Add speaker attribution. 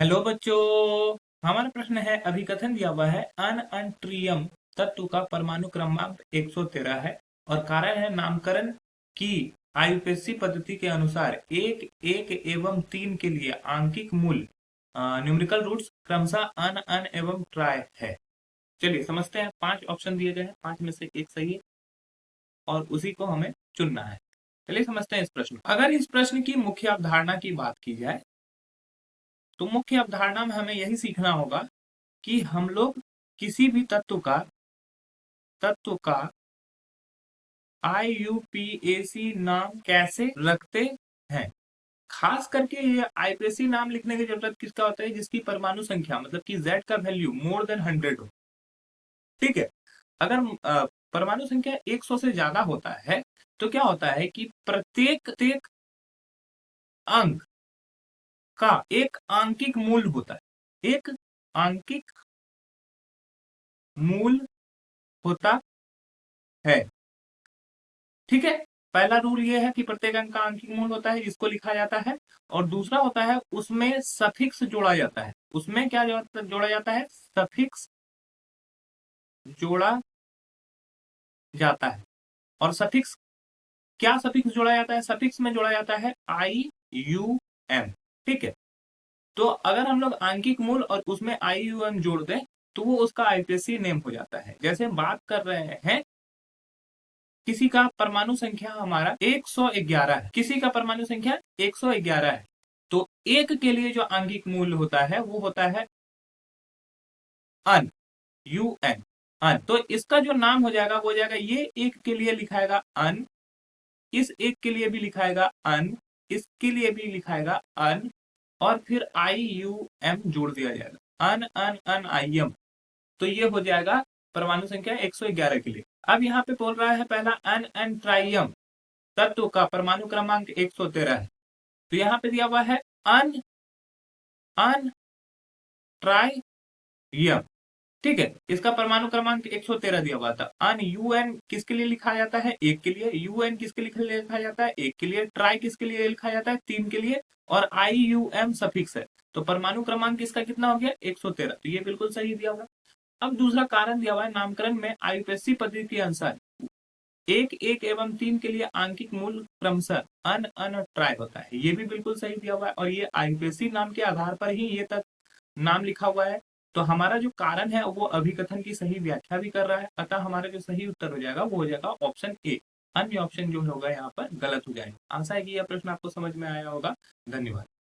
Speaker 1: Hello बच्चों। हमारा प्रश्न है, अभिकथन दिया हुआ है अनअंट्रियम तत्व का परमाणु क्रमांक 113 है और कारण है नामकरण की आयुपेक्सी पद्धति के अनुसार एक एक एवं तीन के लिए आंकिक मूल न्यूमेरिकल रूट्स क्रमशः अन अन एवं ट्राई है। चलिए समझते हैं। 5 ऑप्शन दिए गए हैं, 5 में से एक सही है और उसी को हमें चुनना है। चलिए समझते हैं इस प्रश्न को। अगर इस प्रश्न की मुख्य अवधारणा की बात की जाए तो मुख्य अवधारणा में हमें यही सीखना होगा कि हम लोग किसी भी तत्व का IUPAC नाम कैसे रखते हैं। खास करके ये आईपीएसी नाम लिखने की जरूरत किसका होता है, जिसकी परमाणु संख्या मतलब कि Z का वैल्यू मोर देन 100 हो। ठीक है। अगर परमाणु संख्या 100 से ज्यादा होता है तो क्या होता है कि प्रत्येक प्रत्येक अंक का एक आंकिक मूल होता है, एक आंकिक मूल होता है। ठीक है। पहला रूल ये है कि प्रत्येक अंक का आंशिक मूल होता है जिसको लिखा जाता है, और दूसरा होता है उसमें सफिक्स जोड़ा जाता है। उसमें क्या जोड़ा जाता है, सफिक्स जोड़ा जाता है। और सफिक्स, क्या सफिक्स जोड़ा जाता है, सफिक्स में जोड़ा जाता है IUM। ठीक है। तो अगर हम लोग आंकिक मूल और उसमें IUM जोड़ दें तो वो उसका आईपीएसी नेम हो जाता है। जैसे हम बात कर रहे हैं, किसी का परमाणु संख्या हमारा 111 है, किसी का परमाणु संख्या 111 है, तो एक के लिए जो आंगिक मूल्य होता है वो होता है अन, UN अन। तो इसका जो नाम हो जाएगा वो हो जाएगा, ये एक के लिए लिखाएगा अन, इस एक के लिए भी लिखाएगा अन, इसके लिए भी लिखाएगा अन, और फिर IUM जोड़ दिया जाएगा, अन अन अन IM। तो ये हो जाएगा परमाणु संख्या 111 के लिए। अब यहाँ पे बोल रहा है पहला अन एन ट्राइयम तत्व का परमाणु क्रमांक 113 है। तो यहाँ पे दिया हुआ है अन अन ट्राइयम। ठीक है। इसका परमाणु क्रमांक 113 दिया हुआ था। अन UN किसके लिए लिखा जाता है, एक के लिए। UN किसके लिए लिखा जाता है, एक के लिए। ट्राई किसके लिए लिखा जाता है, तीन के लिए। और IUM सफिक्स है। तो परमाणु क्रमांक इसका कितना हो गया, 113। तो ये बिल्कुल सही दिया हुआ। अब दूसरा कारण दिया हुआ है, नामकरण में आयुपेक्सी पद्धति के अनुसार एक एक एवं तीन के लिए आंकिक मूल क्रमशः अन अन और ट्राई होता है। ये भी बिल्कुल सही दिया हुआ है और ये आईपीएसी नाम के आधार पर ही ये तक नाम लिखा हुआ है। तो हमारा जो कारण है वो अभिकथन की सही व्याख्या भी कर रहा है, अतः हमारा जो सही उत्तर हो जाएगा वो हो जाएगा ऑप्शन ए। अन्य ऑप्शन जो होगा यहाँ पर गलत हो जाएगा। आशा है कि यह प्रश्न आपको समझ में आया होगा। धन्यवाद।